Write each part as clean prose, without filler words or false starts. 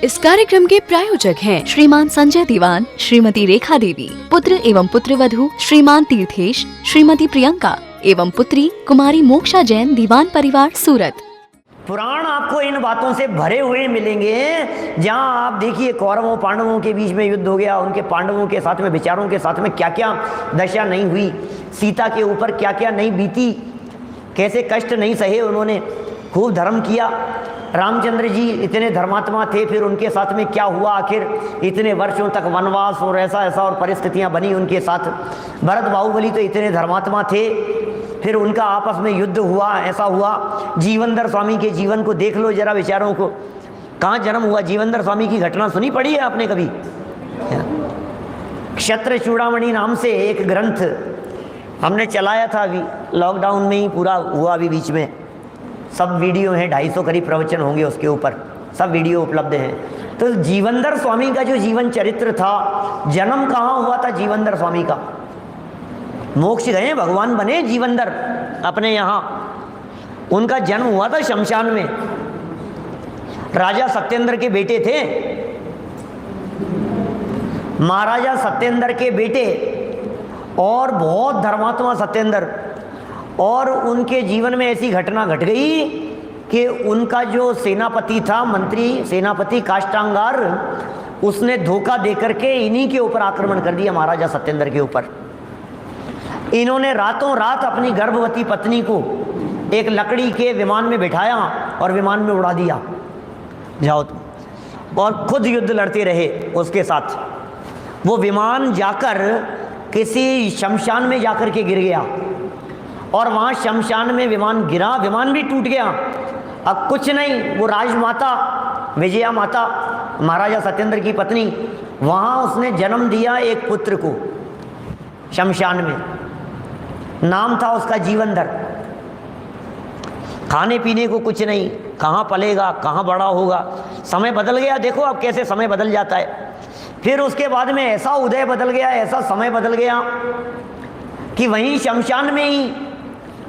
इस कार्यक्रम के प्रायोजक हैं श्रीमान संजय दीवान, श्रीमती रेखा देवी, पुत्र एवं पुत्रवधू श्रीमान तीर्थेश, श्रीमती प्रियंका एवं पुत्री कुमारी मोक्षा जैन, दीवान परिवार, सूरत। पुराण आपको इन बातों से भरे हुए मिलेंगे, जहां आप देखिए कौरवों पांडवों के बीच में युद्ध हो गया, उनके पांडवों के साथ में विचारों के साथ में क्या क्या दशा नहीं हुई, सीता के ऊपर क्या क्या नहीं बीती, कैसे कष्ट नहीं सहे उन्होंने, खूब धर्म किया। रामचंद्र जी इतने धर्मात्मा थे, फिर उनके साथ में क्या हुआ, आखिर इतने वर्षों तक वनवास और ऐसा ऐसा और परिस्थितियां बनी उनके साथ। भरत बाहुबली तो इतने धर्मात्मा थे, फिर उनका आपस में युद्ध हुआ, ऐसा हुआ। जीवनधर स्वामी के जीवन को देख लो जरा, विचारों को, कहाँ जन्म हुआ। जीवनधर स्वामी की घटना सुनी पड़ी है आपने कभी? क्षत्र चूड़ामणि नाम से एक ग्रंथ हमने चलाया था, अभी लॉकडाउन में ही पूरा हुआ, अभी बीच में सब वीडियो हैं, 250 करीब प्रवचन होंगे उसके ऊपर, सब वीडियो उपलब्ध हैं। तो जीवनधर स्वामी का जो जीवन चरित्र था, जन्म कहाँ हुआ था जीवनधर स्वामी का? मोक्ष गए, भगवान बने जीवनधर अपने यहाँ, उनका जन्म हुआ था शमशान में। राजा सत्येंद्र के बेटे थे, महाराजा सत्येंद्र के बेटे, और बहुत धर्मात्मा सत्येंद्र। और उनके जीवन में ऐसी घटना घट गई कि उनका जो सेनापति था, मंत्री सेनापति काष्टांगार, उसने धोखा देकर के इन्हीं के ऊपर आक्रमण कर दिया, महाराजा सत्येंद्र के ऊपर। इन्होंने रातों रात अपनी गर्भवती पत्नी को एक लकड़ी के विमान में बिठाया और विमान में उड़ा दिया, जाओ तुम, और खुद युद्ध लड़ते रहे उसके साथ। वो विमान जाकर किसी शमशान में जाकर के गिर गया, और वहाँ शमशान में विमान गिरा, विमान भी टूट गया। अब कुछ नहीं, वो राजमाता विजया माता, महाराजा सत्येंद्र की पत्नी, वहाँ उसने जन्म दिया एक पुत्र को शमशान में। नाम था उसका जीवनधर। खाने पीने को कुछ नहीं, कहाँ पलेगा, कहाँ बड़ा होगा। समय बदल गया, देखो अब कैसे समय बदल जाता है। फिर उसके बाद में ऐसा उदय बदल गया, ऐसा समय बदल गया कि वहीं शमशान में ही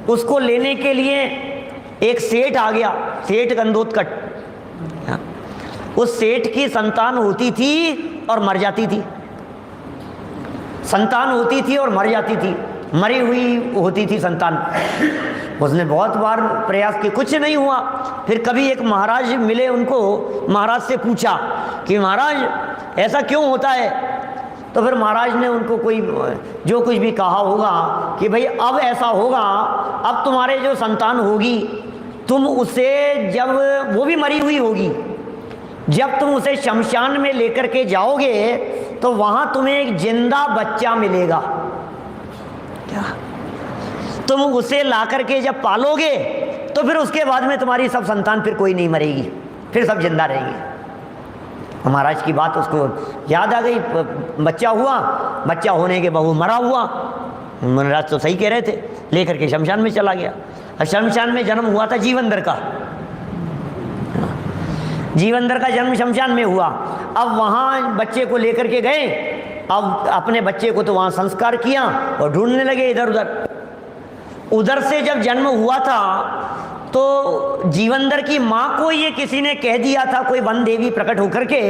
उसको लेने के लिए एक सेठ आ गया, सेठ गंधोत्कच। उस सेठ की संतान होती थी और मर जाती थी, संतान होती थी और मर जाती थी, मरी हुई होती थी संतान। उसने बहुत बार प्रयास किया, कुछ नहीं हुआ। फिर कभी एक महाराज मिले उनको, महाराज से पूछा कि महाराज ऐसा क्यों होता है? तो फिर महाराज ने उनको कोई जो कुछ भी कहा होगा कि भाई अब ऐसा होगा, अब तुम्हारे जो संतान होगी, तुम उसे जब, वो भी मरी हुई होगी, जब तुम उसे शमशान में लेकर के जाओगे तो वहां तुम्हें एक जिंदा बच्चा मिलेगा। क्या? तुम उसे ला करके जब पालोगे तो फिर उसके बाद में तुम्हारी सब संतान, फिर कोई नहीं मरेगी, फिर सब जिंदा रहेंगे। महाराज की बात उसको याद आ गई, बच्चा हुआ, बच्चा होने के बाद वो मरा हुआ। महाराज तो सही कह रहे थे, लेकर के शमशान में चला गया। अब शमशान में जन्म हुआ था जीवनधर का, जीवनधर का जन्म शमशान में हुआ। अब वहाँ बच्चे को लेकर के गए, अब अपने बच्चे को तो वहाँ संस्कार किया और ढूंढने लगे इधर उधर। उधर से जब जन्म हुआ था तो जीवनधर की माँ को ये किसी ने कह दिया था, कोई वन देवी प्रकट होकर के,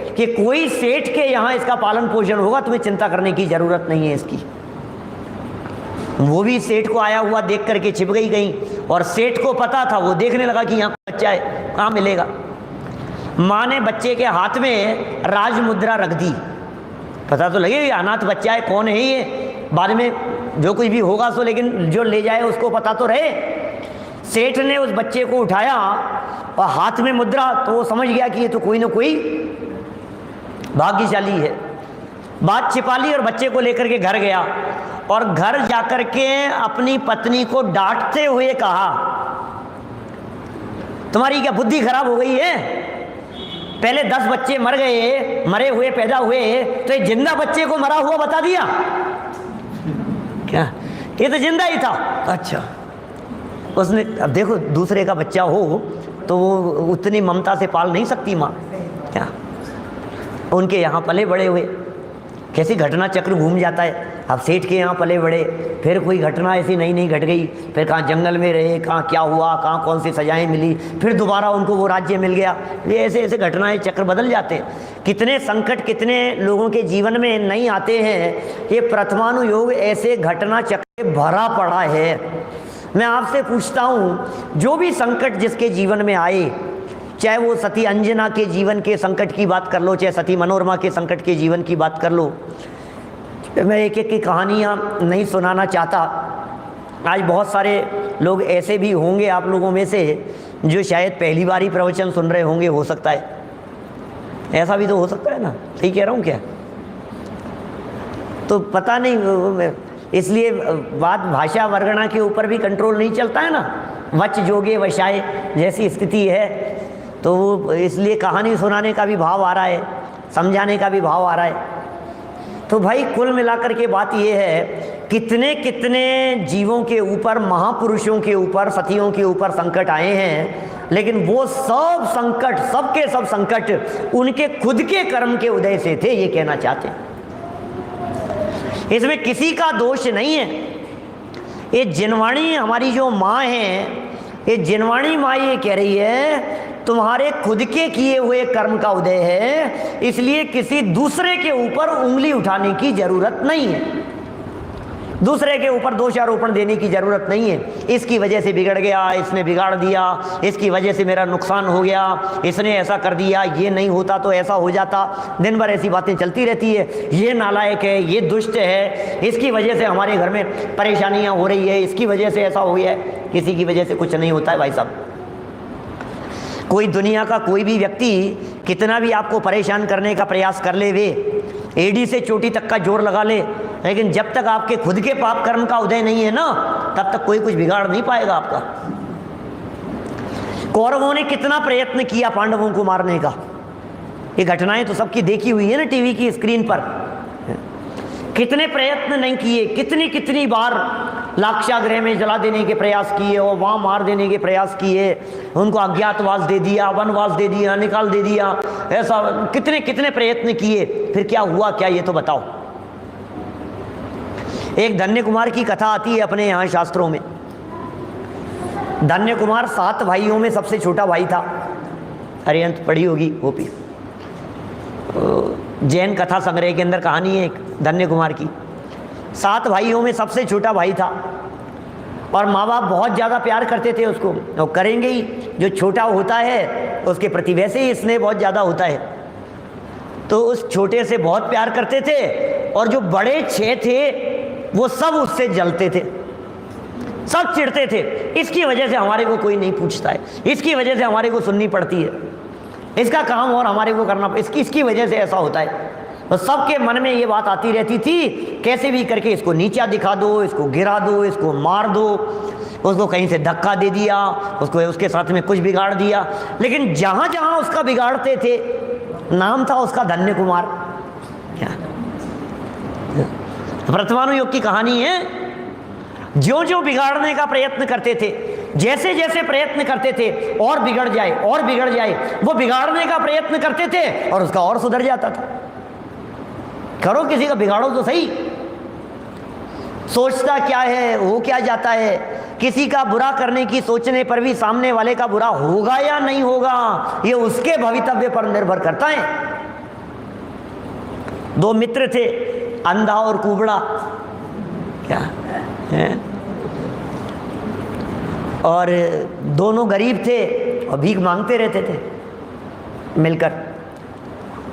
कि कोई सेठ के यहाँ इसका पालन पोषण होगा, तुम्हें चिंता करने की जरूरत नहीं है इसकी। वो भी सेठ को आया हुआ देख करके छिप गई कहीं, और सेठ को पता था, वो देखने लगा कि यहाँ बच्चा है, कहाँ मिलेगा। माँ ने बच्चे के हाथ में राज मुद्रा रख दी, पता तो लगे अनाथ बच्चा है, कौन है ये, बाद में जो कुछ भी होगा सो, लेकिन जो ले जाए उसको पता तो रहे। सेठ ने उस बच्चे को उठाया और हाथ में मुद्रा, तो वो समझ गया कि ये तो कोई ना कोई भाग्यशाली है। बात छिपा ली और बच्चे को लेकर के घर गया, और घर जाकर के अपनी पत्नी को डांटते हुए कहा, तुम्हारी क्या बुद्धि खराब हो गई है? पहले 10 बच्चे मर गए, मरे हुए पैदा हुए, तो ये जिंदा बच्चे को मरा हुआ बता दिया क्या? ये तो जिंदा ही था। अच्छा, उसने, अब देखो दूसरे का बच्चा हो तो वो उतनी ममता से पाल नहीं सकती माँ, क्या? उनके यहाँ पले बड़े हुए, कैसी घटना चक्र घूम जाता है। अब सेठ के यहाँ पले बड़े, फिर कोई घटना ऐसी नई नई घट गई, फिर कहाँ जंगल में रहे, कहाँ क्या हुआ, कहाँ कौन सी सजाएं मिली, फिर दोबारा उनको वो राज्य मिल गया। ये ऐसे ऐसे घटनाएं चक्र बदल जाते हैं। कितने संकट कितने लोगों के जीवन में नहीं आते हैं। ये प्रथमानुयोग ऐसे घटना चक्र भरा पड़ा है। मैं आपसे पूछता हूँ, जो भी संकट जिसके जीवन में आए, चाहे वो सती अंजना के जीवन के संकट की बात कर लो, चाहे सती मनोरमा के संकट के जीवन की बात कर लो, मैं एक एक की कहानियाँ नहीं सुनाना चाहता। आज बहुत सारे लोग ऐसे भी होंगे आप लोगों में से जो शायद पहली बार ही प्रवचन सुन रहे होंगे, हो सकता है, ऐसा भी तो हो सकता है ना, सही कह रहा हूँ क्या? तो पता नहीं, इसलिए बात भाषा वर्गणा के ऊपर भी कंट्रोल नहीं चलता है ना, वच जोगे वशाए जैसी स्थिति है, तो वो इसलिए कहानी सुनाने का भी भाव आ रहा है, समझाने का भी भाव आ रहा है। तो भाई कुल मिलाकर के बात ये है, कितने कितने जीवों के ऊपर, महापुरुषों के ऊपर, सतियों के ऊपर संकट आए हैं, लेकिन वो सब संकट, सबके सब संकट उनके खुद के कर्म के उदय से थे, ये कहना चाहते हैं। इसमें किसी का दोष नहीं है। ये जिनवाणी हमारी जो माँ है, ये जिनवाणी माँ ये कह रही है तुम्हारे खुद के किए हुए कर्म का उदय है, इसलिए किसी दूसरे के ऊपर उंगली उठाने की जरूरत नहीं है, दूसरे के ऊपर दोषारोपण देने की जरूरत नहीं है। इसकी वजह से बिगड़ गया, इसने बिगाड़ दिया, इसकी वजह से मेरा नुकसान हो गया, इसने ऐसा कर दिया, ये नहीं होता तो ऐसा हो जाता। दिन भर ऐसी बातें चलती रहती है, ये नालायक है, ये दुष्ट है, इसकी वजह से हमारे घर में परेशानियां हो रही है, इसकी वजह से ऐसा हो गया है। किसी की वजह से कुछ नहीं होता है भाई साहब। कोई दुनिया का कोई भी व्यक्ति कितना भी आपको परेशान करने का प्रयास कर ले, वे एड़ी से चोटी तक का जोर लगा ले, लेकिन जब तक आपके खुद के पाप कर्म का उदय नहीं है ना, तब तक कोई कुछ बिगाड़ नहीं पाएगा आपका। कौरवों ने कितना प्रयत्न किया पांडवों को मारने का, ये घटनाएं तो सबकी देखी हुई है ना टीवी की स्क्रीन पर। कितने प्रयत्न नहीं किए, कितनी कितनी बार लाक्षागृह में जला देने के प्रयास किए और वहां मार देने के प्रयास किए, उनको अज्ञातवास दे दिया, वनवास दे दिया, निकाल दे दिया, ऐसा कितने कितने प्रयत्न किए, फिर क्या हुआ क्या, ये तो बताओ। एक धन्य कुमार की कथा आती है अपने यहाँ शास्त्रों में। धन्य कुमार 7 भाइयों में सबसे छोटा भाई था। हरियंत पढ़ी होगी वो भी, जैन कथा संग्रह के अंदर कहानी है एक धन्य कुमार की। 7 भाइयों में सबसे छोटा भाई था और माँ बाप बहुत ज़्यादा प्यार करते थे उसको, और करेंगे ही, जो छोटा होता है उसके प्रति वैसे ही स्नेह बहुत ज़्यादा होता है। तो उस छोटे से बहुत प्यार करते थे, और जो बड़े 6 थे वो सब उससे जलते थे, सब चिढ़ते थे। इसकी वजह से हमारे को कोई नहीं पूछता है, इसकी वजह से हमारे को सुननी पड़ती है, इसका काम और हमारे को करना, इसकी वजह से ऐसा होता है। तो सबके मन में ये बात आती रहती थी, कैसे भी करके इसको नीचा दिखा दो, इसको गिरा दो, इसको मार दो, उसको कहीं से धक्का दे दिया, उसको उसके साथ में कुछ बिगाड़ दिया। लेकिन जहां जहां उसका बिगाड़ते थे, नाम था उसका धन्य कुमार। क्या प्रथमानुयोग की कहानी है। जो जो बिगाड़ने का प्रयत्न करते थे, जैसे जैसे प्रयत्न करते थे और बिगड़ जाए और बिगड़ जाए, वो बिगाड़ने का प्रयत्न करते थे और उसका और सुधर जाता था। करो किसी का बिगाड़ो तो सही, सोचता क्या है हो क्या जाता है। किसी का बुरा करने की सोचने पर भी सामने वाले का बुरा होगा या नहीं होगा, ये उसके भवितव्य पर निर्भर करता है। 2 मित्र थे, अंधा और कुबड़ा, क्या है, और दोनों गरीब थे और भीख मांगते रहते थे मिलकर।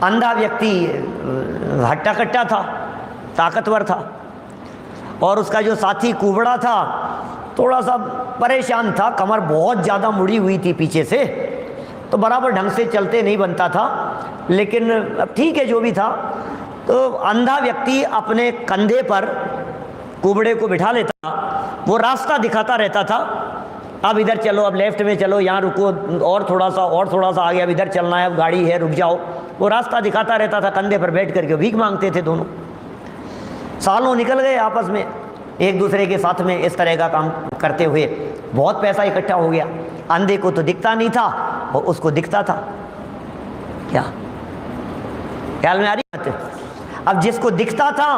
अंधा व्यक्ति हट्टा कट्टा था, ताकतवर था, और उसका जो साथी कुबड़ा था थोड़ा सा परेशान था, कमर बहुत ज़्यादा मुड़ी हुई थी पीछे से, तो बराबर ढंग से चलते नहीं बनता था, लेकिन ठीक है जो भी था। तो अंधा व्यक्ति अपने कंधे पर कुबड़े को बिठा लेता, वो रास्ता दिखाता रहता था, अब इधर चलो, अब लेफ्ट में चलो, यहाँ रुको, और थोड़ा सा आगे, अब इधर चलना है, अब गाड़ी है, रुक जाओ। वो रास्ता दिखाता रहता था, कंधे पर बैठ करके भीख मांगते थे दोनों। सालों निकल गए आपस में एक दूसरे के साथ में इस तरह का काम करते हुए, बहुत पैसा इकट्ठा हो गया। अंधे को तो दिखता नहीं था और उसको दिखता था। क्या ख्याल में आ रही बात? अब जिसको दिखता था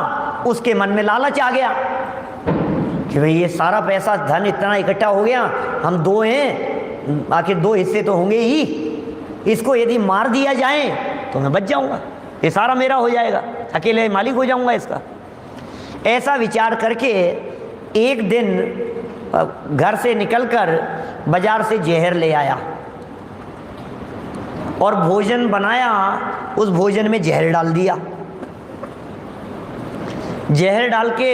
उसके मन में लालच आ गया कि भाई ये सारा पैसा धन इतना इकट्ठा हो गया, हम दो हैं, आखिर दो हिस्से तो होंगे ही, इसको यदि मार दिया जाए तो मैं बच जाऊंगा, ये सारा मेरा हो जाएगा, अकेले मालिक हो जाऊंगा इसका। ऐसा विचार करके एक दिन घर से निकलकर बाजार से जहर ले आया और भोजन बनाया, उस भोजन में जहर डाल दिया। जहर डाल के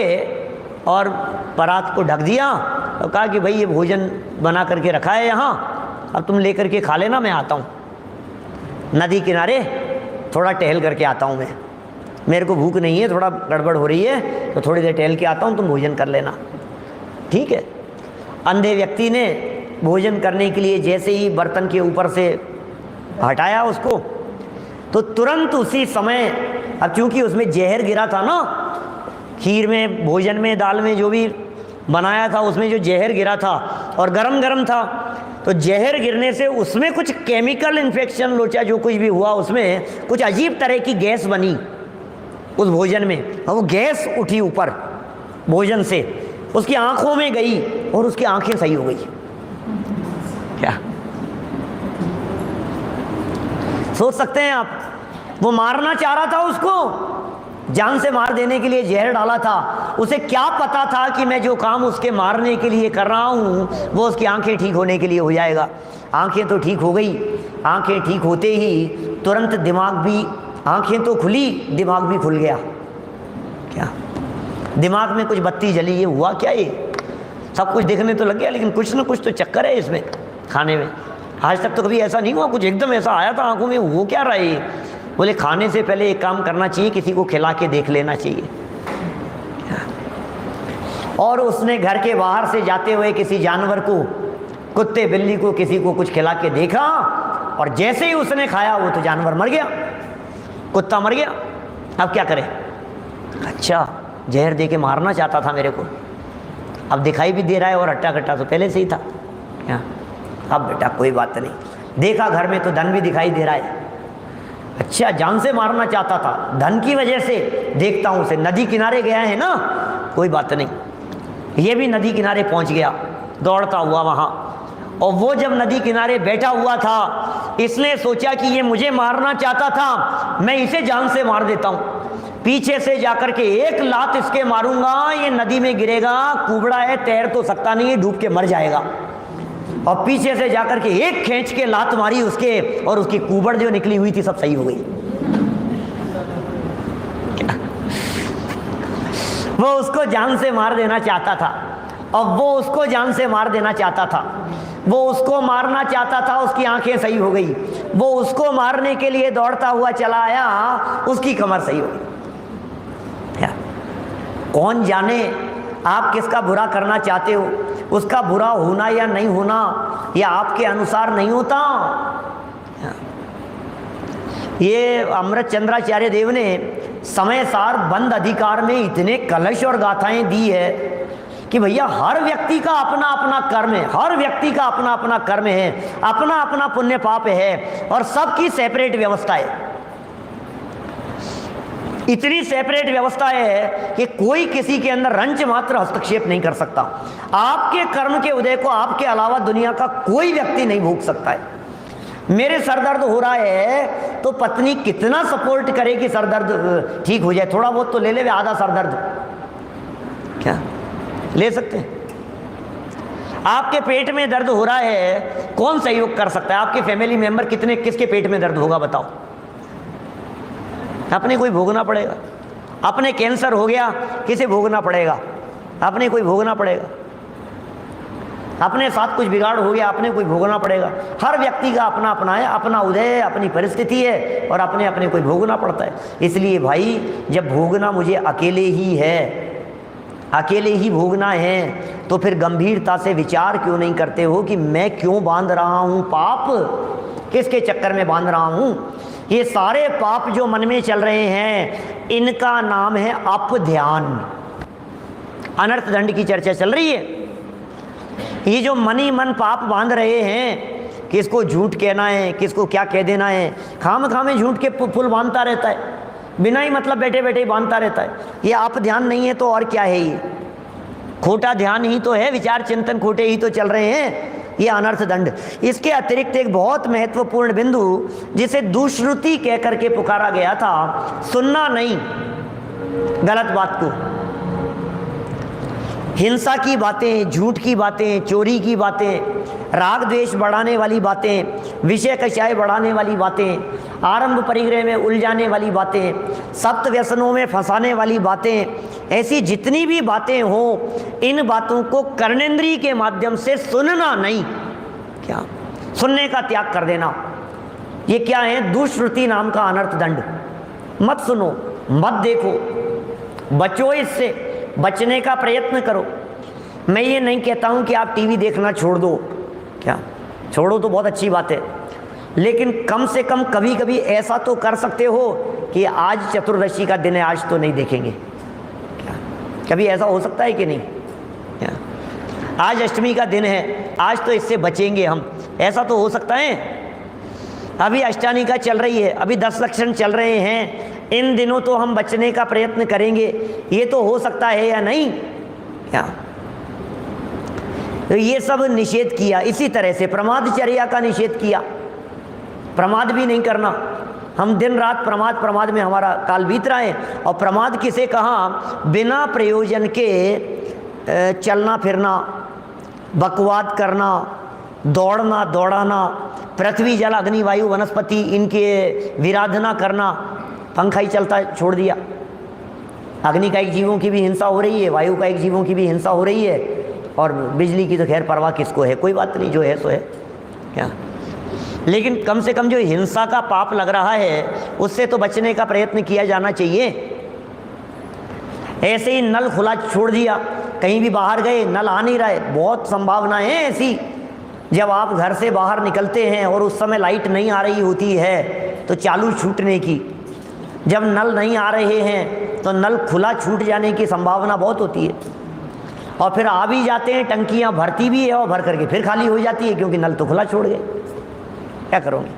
और परात को ढक दिया और कहा कि भाई ये भोजन बना करके रखा है यहाँ, अब तुम लेकर के खा लेना, मैं आता हूँ नदी किनारे, थोड़ा टहल करके आता हूँ, मैं मेरे को भूख नहीं है, थोड़ा गड़बड़ हो रही है, तो थोड़ी देर टहल के आता हूँ, तुम भोजन कर लेना। ठीक है। अंधे व्यक्ति ने भोजन करने के लिए जैसे ही बर्तन के ऊपर से हटाया उसको, तो तुरंत उसी समय, अब चूंकि उसमें जहर गिरा था ना, खीर में, भोजन में, दाल में, जो भी बनाया था उसमें जो जहर गिरा था और गरम गरम था, तो जहर गिरने से उसमें कुछ केमिकल इन्फेक्शन लोचा जो कुछ भी हुआ, उसमें कुछ अजीब तरह की गैस बनी उस भोजन में, और वो गैस उठी ऊपर भोजन से, उसकी आंखों में गई और उसकी आंखें सही हो गई। क्या सोच सकते हैं आप? वो मारना चाह रहा था उसको, जान से मार देने के लिए जहर डाला था। उसे क्या पता था कि मैं जो काम उसके मारने के लिए कर रहा हूं वो उसकी आंखें ठीक होने के लिए हो जाएगा। आंखें तो ठीक हो गई, आंखें ठीक होते ही तुरंत दिमाग भी, आंखें तो खुली, दिमाग भी खुल गया। क्या दिमाग में कुछ बत्ती जली, ये हुआ क्या? ये सब कुछ दिखने तो लग गया, लेकिन कुछ ना कुछ तो चक्कर है इसमें खाने में। आज तक तो कभी ऐसा नहीं हुआ, कुछ एकदम ऐसा आया था आंखों में, वो क्या रहा है? बोले खाने से पहले एक काम करना चाहिए, किसी को खिला के देख लेना चाहिए। और उसने घर के बाहर से जाते हुए किसी जानवर को, कुत्ते बिल्ली को, किसी को कुछ खिला के देखा, और जैसे ही उसने खाया वो तो जानवर मर गया, कुत्ता मर गया। अब क्या करे? अच्छा, जहर दे के मारना चाहता था मेरे को, अब दिखाई भी दे रहा है और हट्टा कट्टा तो पहले से ही था। क्या अब बेटा कोई बात नहीं, देखा घर में तो धन भी दिखाई दे रहा है। अच्छा, जान से मारना चाहता था, धन की वजह से देखता हूं उसे, नदी किनारे गया है ना, कोई बात नहीं। ये भी नदी किनारे पहुंच गया दौड़ता हुआ वहां, और वो जब नदी किनारे बैठा हुआ था, इसने सोचा कि ये मुझे मारना चाहता था, मैं इसे जान से मार देता हूं। पीछे से जाकर के एक लात इसके मारूंगा, ये नदी में गिरेगा, कुबड़ा है, तैर तो सकता नहीं है, डूब के मर जाएगा। और पीछे से जाकर के एक खींच के लात मारी उसके, और उसकी कुबड़ जो निकली हुई थी सब सही हो गई। वो उसको जान से मार देना चाहता था, और वो उसको जान से मार देना चाहता था, वो उसको मारना चाहता था, उसकी आंखें सही हो गई। वो उसको मारने के लिए दौड़ता हुआ चला आया, उसकी कमर सही हो गई। कौन जाने आप किसका बुरा करना चाहते हो, उसका बुरा होना या नहीं होना या आपके अनुसार नहीं होता। ये अमृत चंद्राचार्य देव ने समय सार बंद अधिकार में इतने कलश और गाथाएं दी है कि भैया हर व्यक्ति का अपना अपना कर्म है, हर व्यक्ति का अपना अपना कर्म है, अपना अपना पुण्य पाप है, और सबकी सेपरेट व्यवस्था है। इतनी सेपरेट व्यवस्था है कि कोई किसी के अंदर रंच मात्र हस्तक्षेप नहीं कर सकता। आपके कर्म के उदय को आपके अलावा दुनिया का कोई व्यक्ति नहीं भोग सकता है। मेरे सर दर्द हो रहा है तो पत्नी कितना सपोर्ट करे कि सर दर्द ठीक हो जाए, थोड़ा बहुत तो ले ले, आधा सर दर्द क्या ले सकते हैं? आपके पेट में दर्द हो रहा है, कौन सहयोग कर सकता है? आपके फैमिली मेंबर कितने, किसके पेट में दर्द होगा बताओ? अपने कोई भोगना पड़ेगा। अपने कैंसर हो गया, किसे भोगना पड़ेगा? अपने कोई भोगना पड़ेगा। अपने साथ कुछ बिगाड़ हो गया, अपने कोई भोगना पड़ेगा। हर व्यक्ति का अपना अपना है, अपना उदय है, अपनी परिस्थिति है, और अपने अपने कोई भोगना पड़ता है। इसलिए भाई, जब भोगना मुझे अकेले ही है, अकेले ही भोगना है, तो फिर गंभीरता से विचार क्यों नहीं करते हो कि मैं क्यों बांध रहा हूं पाप, किसके चक्कर में बांध रहा हूं? ये सारे पाप जो मन में चल रहे हैं, इनका नाम है अपध्यान। अनर्थ दंड की चर्चा चल रही है। ये जो मन ही मन पाप बांध रहे हैं, किसको झूठ कहना है, किसको क्या कह देना है, खाम खामे झूठ के पुल बांधता रहता है। बिना ही मतलब बैठे बैठे ही बांधता रहता है। ये आप ध्यान नहीं है तो और क्या है, ये खोटा ध्यान ही तो है, विचार चिंतन खोटे ही तो चल रहे हैं, ये अनर्थ दंड। इसके अतिरिक्त एक बहुत महत्वपूर्ण बिंदु जिसे दुष्श्रुति कह करके पुकारा गया था, सुनना नहीं गलत बात को, हिंसा की बातें, झूठ की बातें, चोरी की बातें, राग द्वेष बढ़ाने वाली बातें, विषय कषाय बढ़ाने वाली बातें, आरंभ परिग्रह में उलझाने वाली बातें, सप्त व्यसनों में फंसाने वाली बातें, ऐसी जितनी भी बातें हो, इन बातों को कर्णेंद्रिय के माध्यम से सुनना नहीं, क्या सुनने का त्याग कर देना। ये क्या है? दुष्श्रुति नाम का अनर्थ दंड। मत सुनो, मत देखो, बचो इससे, बचने का प्रयत्न करो। मैं ये नहीं कहता हूं कि आप टीवी देखना छोड़ दो, क्या छोड़ो तो बहुत अच्छी बात है, लेकिन कम से कम कभी कभी ऐसा तो कर सकते हो कि आज चतुर्दशी का दिन है, आज तो नहीं देखेंगे। क्या कभी ऐसा हो सकता है कि नहीं? क्या आज अष्टमी का दिन है, आज तो इससे बचेंगे हम, ऐसा तो हो सकता है? अभी अष्टानिका चल रही है, अभी 10 लक्षण चल रहे हैं, इन दिनों तो हम बचने का प्रयत्न करेंगे, ये तो हो सकता है या नहीं? क्या तो ये सब निषेध किया। इसी तरह से प्रमादचर्या का निषेध किया, प्रमाद भी नहीं करना। हम दिन रात प्रमाद में हमारा काल बीत रहा है। और प्रमाद किसे कहा? बिना प्रयोजन के चलना फिरना, बकवाद करना, दौड़ना दौड़ाना, पृथ्वी जल अग्नि वायु वनस्पति इनके विराधना करना। पंखा ही चलता छोड़ दिया, अग्नि का एक जीवों की भी हिंसा हो रही है, वायु का एक जीवों की भी हिंसा हो रही है, और बिजली की तो खैर परवाह किसको है, कोई बात नहीं, जो है सो है। क्या लेकिन कम से कम जो हिंसा का पाप लग रहा है उससे तो बचने का प्रयत्न किया जाना चाहिए। ऐसे ही नल खुला छोड़ दिया, कहीं भी बाहर गए नल आ नहीं रहा है, बहुत संभावनाएं हैं ऐसी। जब आप घर से बाहर निकलते हैं और उस समय लाइट नहीं आ रही होती है तो चालू छूटने की, जब नल नहीं आ रहे हैं तो नल खुला छूट जाने की संभावना बहुत होती है। और फिर आ भी जाते हैं, टंकियां भरती भी है और भर करके फिर खाली हो जाती है, क्योंकि नल तो खुला छोड़ गए। क्या करोगे?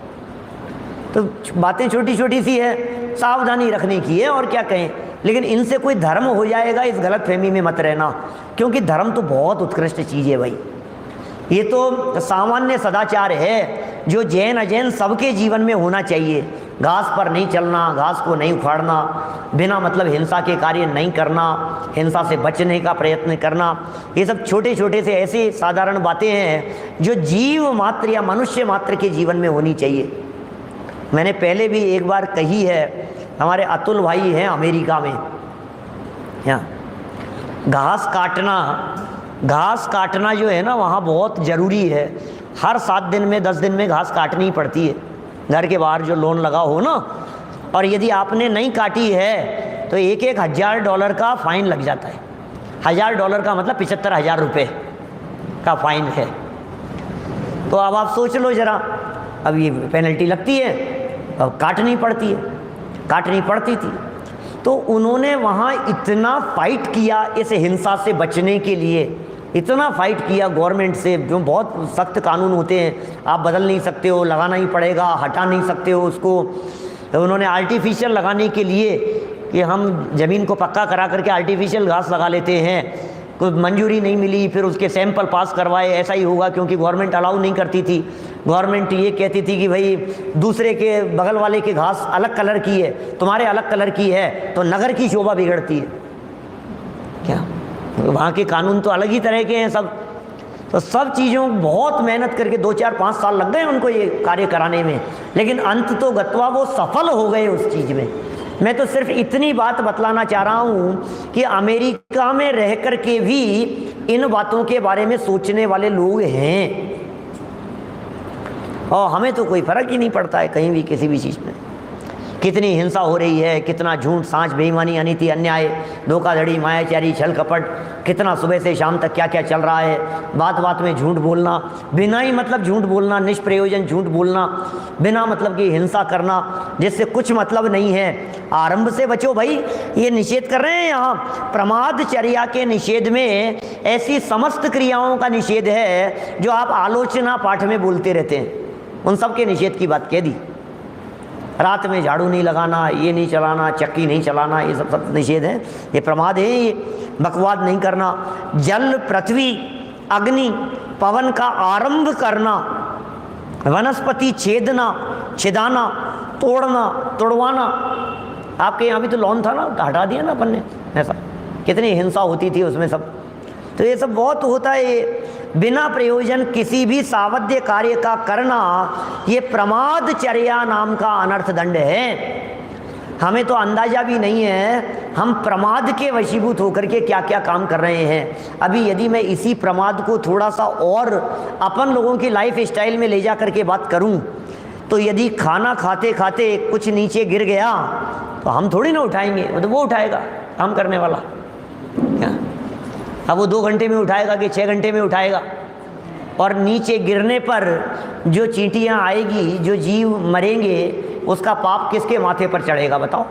तो बातें छोटी छोटी सी है, सावधानी रखने की है, और क्या कहें। लेकिन इनसे कोई धर्म हो जाएगा, इस गलत फहमी में मत रहना, क्योंकि धर्म तो बहुत उत्कृष्ट चीज़ है भाई। ये तो सामान्य सदाचार है जो जैन अजैन सबके जीवन में होना चाहिए। घास पर नहीं चलना, घास को नहीं उखाड़ना, बिना मतलब हिंसा के कार्य नहीं करना, हिंसा से बचने का प्रयत्न करना, ये सब छोटे छोटे से ऐसे साधारण बातें हैं जो जीव मात्र या मनुष्य मात्र के जीवन में होनी चाहिए। मैंने पहले भी एक बार कही है, हमारे अतुल भाई हैं अमेरिका में, यहाँ घास काटना जो है ना वहाँ बहुत ज़रूरी है। हर 7 दिन में 10 दिन में घास काटनी ही पड़ती है, घर के बाहर जो लॉन लगा हो ना, और यदि आपने नहीं काटी है तो $1,000 का फ़ाइन लग जाता है। $1,000 का मतलब 75,000 रुपये का फ़ाइन है। तो अब आप सोच लो ज़रा, अब ये पेनल्टी लगती है, अब काटनी पड़ती थी। तो उन्होंने वहाँ इतना फाइट किया इस हिंसा से बचने के लिए, इतना फाइट किया गवर्नमेंट से, जो बहुत सख्त कानून होते हैं, आप बदल नहीं सकते हो, लगाना ही पड़ेगा, हटा नहीं सकते हो उसको। तो उन्होंने आर्टिफिशियल लगाने के लिए कि हम ज़मीन को पक्का करा करके आर्टिफिशियल घास लगा लेते हैं, कोई मंजूरी नहीं मिली, फिर उसके सैंपल पास करवाए, ऐसा ही होगा, क्योंकि गवर्नमेंट अलाउ नहीं करती थी। गवर्नमेंट ये कहती थी कि भाई दूसरे के बगल वाले के घास अलग कलर की है, तुम्हारे अलग कलर की है, तो नगर की शोभा बिगड़ती है। क्या वहाँ के कानून तो अलग ही तरह के हैं सब। तो सब चीज़ों बहुत मेहनत करके 2, 4, 5 साल लग गए उनको ये कार्य कराने में, लेकिन अंत तो गत्वा वो सफल हो गए उस चीज़ में। मैं तो सिर्फ इतनी बात बतलाना चाह रहा हूँ कि अमेरिका में रह कर के भी इन बातों के बारे में सोचने वाले लोग हैं, और हमें तो कोई फर्क ही नहीं पड़ता है कहीं भी किसी भी चीज़ में। कितनी हिंसा हो रही है, कितना झूठ, सांच, बेईमानी, अनीति, अन्याय, धोखाधड़ी, मायाचारी, छल कपट, कितना सुबह से शाम तक क्या क्या चल रहा है। बात बात में झूठ बोलना, बिना ही मतलब झूठ बोलना, निष्प्रयोजन झूठ बोलना, बिना मतलब की हिंसा करना जिससे कुछ मतलब नहीं है। आरंभ से बचो भाई, ये निषेध कर रहे हैं यहाँ। प्रमादचर्या के निषेध में ऐसी समस्त क्रियाओं का निषेध है जो आप आलोचना पाठ में बोलते रहते हैं, उन सब के निषेध की बात कह दी। रात में झाड़ू नहीं लगाना, ये नहीं चलाना, चक्की नहीं चलाना, ये सब निषेध है, ये प्रमाद है, ये बकवाद नहीं करना। जल, पृथ्वी, अग्नि, पवन का आरंभ करना, वनस्पति छेदना, छिदाना, तोड़ना, तोड़वाना। आपके यहाँ भी तो लॉन था ना, हटा दिया ना अपन ने, ऐसा कितनी हिंसा होती थी उसमें सब। तो ये सब बहुत होता है। बिना प्रयोजन किसी भी सावध्य कार्य का करना, ये प्रमादचर्या नाम का अनर्थ दंड है। हमें तो अंदाजा भी नहीं है हम प्रमाद के वशीभूत होकर के क्या क्या काम कर रहे हैं। अभी यदि मैं इसी प्रमाद को थोड़ा सा और अपन लोगों की लाइफ स्टाइल में ले जा करके बात करूं, तो यदि खाना खाते खाते कुछ नीचे गिर गया तो हम थोड़ी ना उठाएंगे, तो वो उठाएगा काम करने वाला। क्या अब वो 2 घंटे में उठाएगा कि 6 घंटे में उठाएगा? और नीचे गिरने पर जो चींटियां आएगी, जो जीव मरेंगे, उसका पाप किसके माथे पर चढ़ेगा बताओ?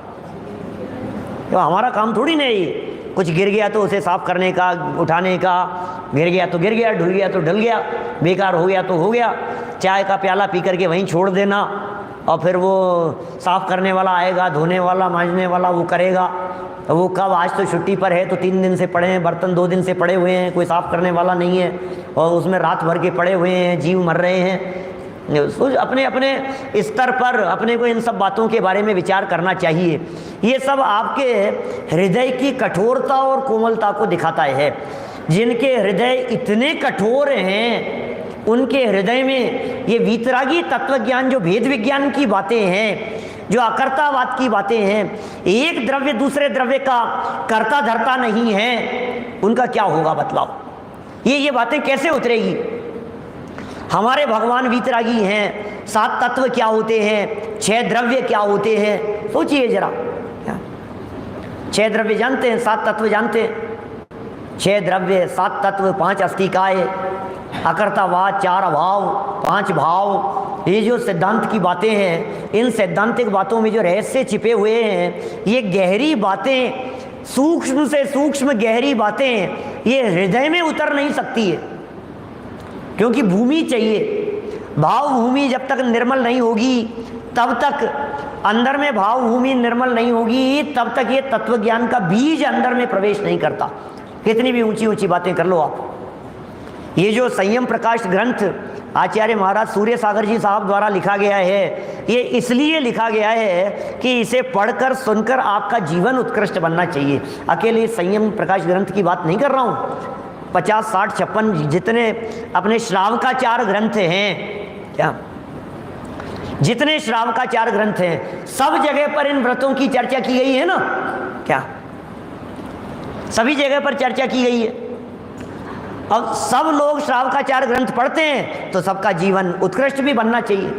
तो हमारा काम थोड़ी नहीं है। कुछ गिर गया तो उसे साफ करने का, उठाने का, गिर गया तो गिर गया, ढुल गया तो ढुल गया, बेकार हो गया तो हो गया। चाय का प्याला पी करके वहीं छोड़ देना, और फिर वो साफ करने वाला आएगा, धोने वाला, मांजने वाला वो करेगा। तो वो कब, आज तो छुट्टी पर है तो 3 दिन से पड़े हैं बर्तन, 2 दिन से पड़े हुए हैं, कोई साफ करने वाला नहीं है, और उसमें रात भर के पड़े हुए हैं, जीव मर रहे हैं। अपने अपने स्तर पर अपने को इन सब बातों के बारे में विचार करना चाहिए। ये सब आपके हृदय की कठोरता और कोमलता को दिखाता है। जिनके हृदय इतने कठोर हैं, उनके हृदय में ये वीतरागी तत्वज्ञान, जो भेद विज्ञान की बातें हैं, जो अकर्तावाद की बातें हैं, एक द्रव्य दूसरे द्रव्य का कर्ता धर्ता नहीं है, उनका क्या होगा बतलाओ? ये बातें कैसे उतरेगी? हमारे भगवान वीतरागी हैं। 7 तत्व क्या होते हैं, 6 द्रव्य क्या होते हैं, सोचिए जरा। 6 द्रव्य जानते हैं, 7 तत्व जानते हैं? 6 द्रव्य, 7 तत्व, 5 अस्तिकाय, अकर्तावाद, 4 अभाव, 5 भाव। ये जो सिद्धांत की बातें हैं, इन सैद्धांतिक बातों में जो रहस्य छिपे हुए हैं, ये गहरी बातें, सूक्ष्म से सूक्ष्म गहरी बातें, ये हृदय में उतर नहीं सकती है, क्योंकि भूमि चाहिए। भाव भूमि जब तक निर्मल नहीं होगी, तब तक अंदर में भाव भूमि निर्मल नहीं होगी, तब तक ये तत्वज्ञान का बीज अंदर में प्रवेश नहीं करता। कितनी भी ऊंची ऊंची बातें कर लो आप। ये जो संयम प्रकाश ग्रंथ आचार्य महाराज सूर्य सागर जी साहब द्वारा लिखा गया है, ये इसलिए लिखा गया है कि इसे पढ़कर सुनकर आपका जीवन उत्कृष्ट बनना चाहिए। अकेले संयम प्रकाश ग्रंथ की बात नहीं कर रहा हूँ। 50, 60, 56 जितने अपने श्रावकाचार ग्रंथ हैं, क्या जितने श्रावकाचार ग्रंथ हैं, सब जगह पर इन व्रतों की चर्चा की गई है ना? क्या सभी जगह पर चर्चा की गई है? अब सब लोग श्रावकाचार ग्रंथ पढ़ते हैं तो सबका जीवन उत्कृष्ट भी बनना चाहिए।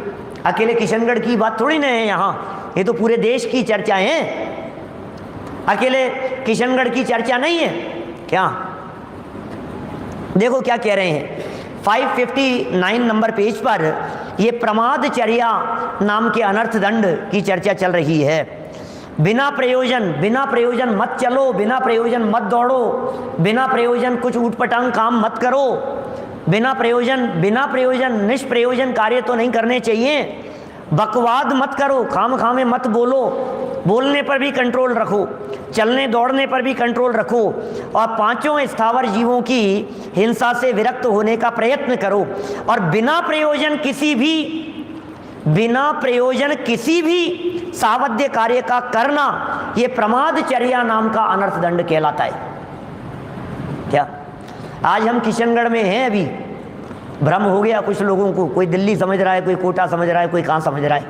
अकेले किशनगढ़ की बात थोड़ी ना है यहाँ, ये तो पूरे देश की चर्चा है, अकेले किशनगढ़ की चर्चा नहीं है। क्या देखो क्या कह रहे हैं, 559 नंबर पेज पर ये प्रमादचर्या नाम के अनर्थ दंड की चर्चा चल रही है। बिना प्रयोजन मत चलो, बिना प्रयोजन मत दौड़ो, बिना प्रयोजन कुछ ऊटपटांग काम मत करो, बिना प्रयोजन निष्प्रयोजन कार्य तो नहीं करने चाहिए। बकवाद मत करो, खाम मत बोलो, बोलने पर भी कंट्रोल रखो, चलने दौड़ने पर भी कंट्रोल रखो, और 5 स्थावर जीवों की हिंसा से विरक्त होने का प्रयत्न करो। और बिना प्रयोजन किसी भी सावध्य कार्य का करना, ये प्रमादचर्या नाम का अनर्थ दंड कहलाता है। क्या आज हम किशनगढ़ में हैं, अभी भ्रम हो गया कुछ लोगों को, कोई दिल्ली समझ रहा है, कोई कोटा समझ रहा है, कोई कहाँ समझ रहा है,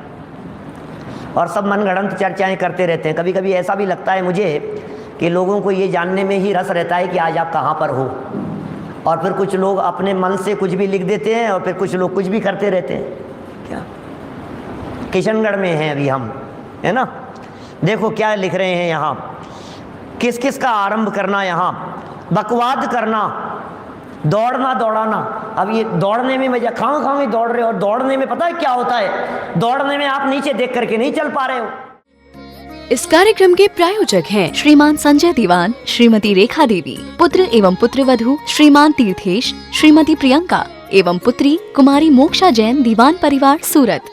और सब मनगढ़ंत चर्चाएं करते रहते हैं। कभी कभी ऐसा भी लगता है मुझे कि लोगों को ये जानने में ही रस रहता है कि आज आप कहाँ पर हो, और फिर कुछ लोग अपने मन से कुछ भी लिख देते हैं, और फिर कुछ लोग कुछ भी करते रहते हैं। क्या किशनगढ़ में हैं अभी हम, है ना? देखो क्या लिख रहे हैं यहाँ, किस किस का आरंभ करना, यहाँ बकवाद करना, दौड़ना दौड़ाना। अब ये दौड़ने में मजा, खाओ में दौड़ रहे हो, और दौड़ने में पता है क्या होता है, दौड़ने में आप नीचे देख करके नहीं चल पा रहे हो। इस कार्यक्रम के प्रायोजक हैं श्रीमान संजय दीवान, श्रीमती रेखा देवी, पुत्र एवं पुत्रवधू श्रीमान तीर्थेश, श्रीमती प्रियंका एवं पुत्री कुमारी मोक्षा जैन, दीवान परिवार सूरत।